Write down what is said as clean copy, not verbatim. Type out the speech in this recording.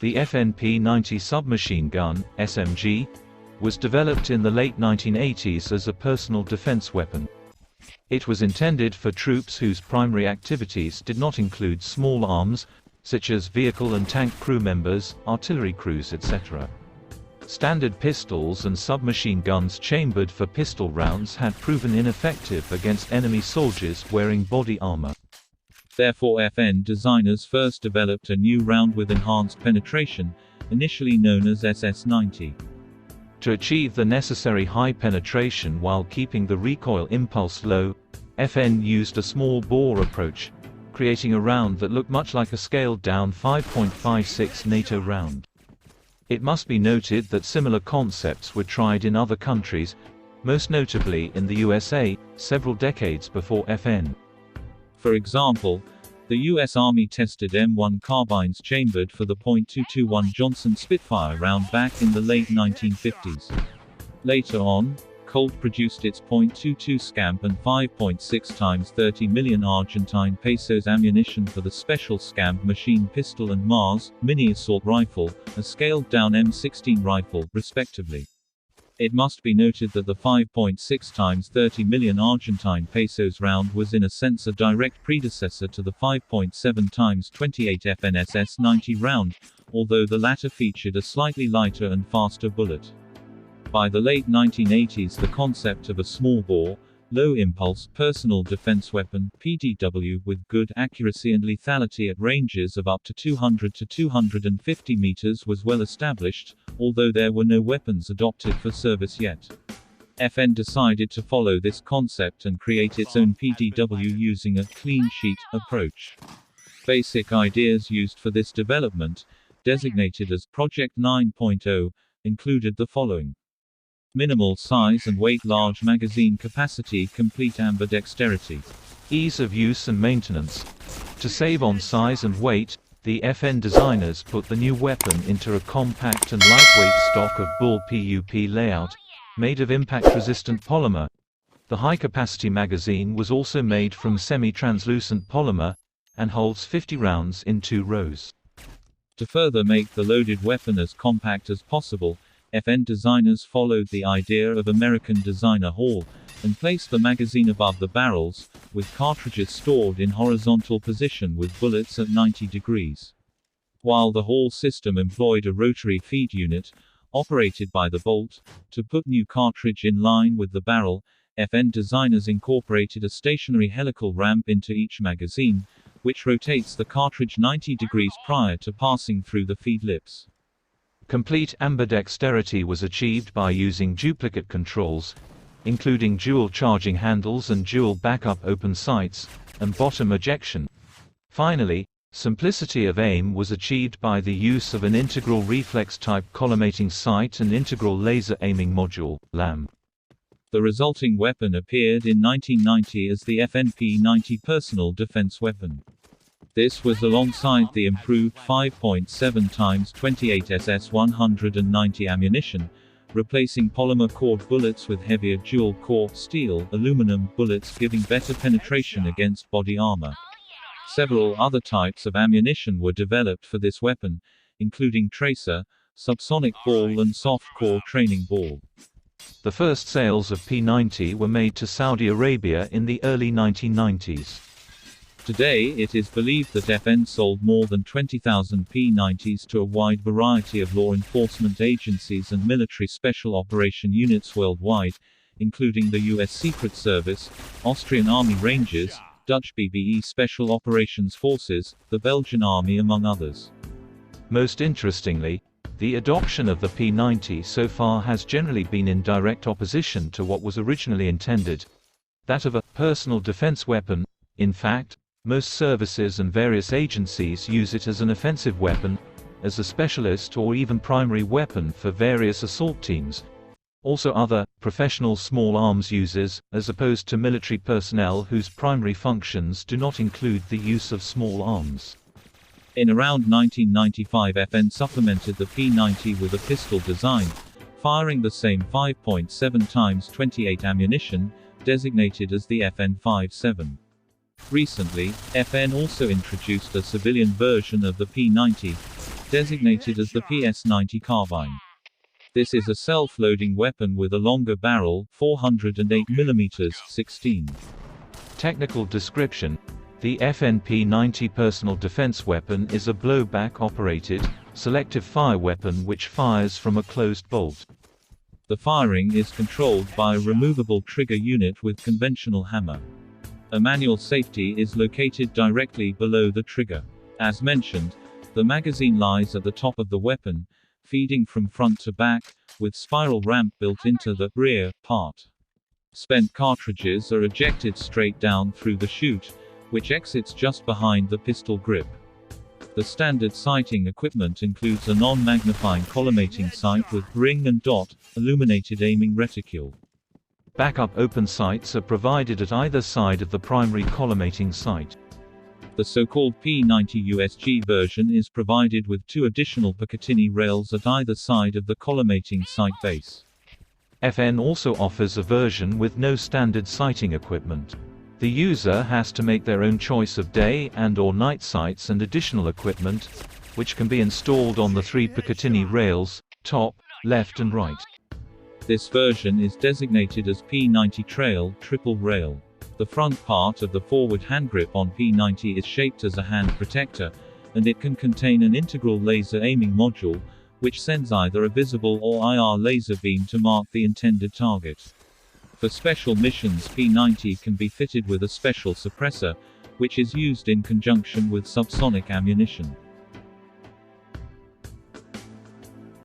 The P-90 submachine gun, SMG, was developed in the late 1980s as a personal defense weapon. It was intended for troops whose primary activities did not include small arms, such as vehicle and tank crew members, artillery crews etc. Standard pistols and submachine guns chambered for pistol rounds had proven ineffective against enemy soldiers wearing body armor. Therefore FN designers first developed a new round with enhanced penetration, initially known as SS-90. To achieve the necessary high penetration while keeping the recoil impulse low, FN used a small bore approach, creating a round that looked much like a scaled-down 5.56 NATO round. It must be noted that similar concepts were tried in other countries, most notably in the USA, several decades before FN. For example, the U.S. Army tested M1 carbines chambered for the .221 Johnson Spitfire round back in the late 1950s. Later on, Colt produced its .22 Scamp and 5.6 times 30 million Argentine pesos ammunition for the special Scamp machine pistol and Mars mini assault rifle, a scaled-down M16 rifle, respectively. It must be noted that the 5.6 times 30 million Argentine pesos round was in a sense a direct predecessor to the 5.7 times 28 FNSS-90 round, although the latter featured a slightly lighter and faster bullet. By the late 1980s, the concept of a small-bore, low-impulse personal defense weapon (PDW) with good accuracy and lethality at ranges of up to 200 to 250 meters was well established, although there were no weapons adopted for service yet. FN decided to follow this concept and create its own PDW using a clean sheet approach. Basic ideas used for this development, designated as Project 9.0, included the following: minimal size and weight, large magazine capacity, complete ambidexterity, ease of use and maintenance. To save on size and weight, the FN designers put the new weapon into a compact and lightweight stock of bull PUP layout, made of impact-resistant polymer. The high-capacity magazine was also made from semi-translucent polymer, and holds 50 rounds in 2 rows. To further make the loaded weapon as compact as possible, FN designers followed the idea of American designer Hall, and placed the magazine above the barrels, with cartridges stored in horizontal position with bullets at 90 degrees. While the Hall system employed a rotary feed unit, operated by the bolt, to put new cartridge in line with the barrel, FN designers incorporated a stationary helical ramp into each magazine, which rotates the cartridge 90 degrees prior to passing through the feed lips. Complete ambidexterity was achieved by using duplicate controls, including dual charging handles and dual backup open sights, and bottom ejection. Finally, simplicity of aim was achieved by the use of an integral reflex-type collimating sight and integral laser aiming module (LAM). The resulting weapon appeared in 1990 as the P-90 personal defense weapon. This was alongside the improved 5.7 times 28 SS-190 ammunition, replacing polymer-cored bullets with heavier dual-core steel, aluminum bullets, giving better penetration against body armor. Several other types of ammunition were developed for this weapon, including tracer, subsonic ball and soft-core training ball. The first sales of P-90 were made to Saudi Arabia in the early 1990s. Today it is believed that FN sold more than 20,000 P-90s to a wide variety of law enforcement agencies and military special operation units worldwide, including the U.S. Secret Service, Austrian Army Rangers, Dutch BBE Special Operations Forces, the Belgian Army among others. Most interestingly, the adoption of the P-90 so far has generally been in direct opposition to what was originally intended, that of a personal defense weapon. In fact, most services and various agencies use it as an offensive weapon, as a specialist or even primary weapon for various assault teams. Also other, professional small arms users, as opposed to military personnel whose primary functions do not include the use of small arms. In around 1995 FN supplemented the P-90 with a pistol design, firing the same 5.7 times 28 ammunition, designated as the FN-57. Recently, FN also introduced a civilian version of the P-90, designated as the PS-90 carbine. This is a self-loading weapon with a longer barrel, 408 mm 16. Technical description: the FNP-90 personal defense weapon is a blowback-operated, selective fire weapon which fires from a closed bolt. The firing is controlled by a removable trigger unit with conventional hammer. A manual safety is located directly below the trigger. As mentioned, the magazine lies at the top of the weapon, feeding from front to back, with spiral ramp built into the rear part. Spent cartridges are ejected straight down through the chute, which exits just behind the pistol grip. The standard sighting equipment includes a non-magnifying collimating sight with ring and dot, illuminated aiming reticule. Backup open sights are provided at either side of the primary collimating sight. The so-called P-90 USG version is provided with 2 additional Picatinny rails at either side of the collimating sight base. FN also offers a version with no standard sighting equipment. The user has to make their own choice of day and/or night sights and additional equipment, which can be installed on the 3 Picatinny rails, top, left and right. This version is designated as P-90 Trail Triple Rail. The front part of the forward handgrip on P-90 is shaped as a hand protector, and it can contain an integral laser aiming module, which sends either a visible or IR laser beam to mark the intended target. For special missions, P-90 can be fitted with a special suppressor, which is used in conjunction with subsonic ammunition.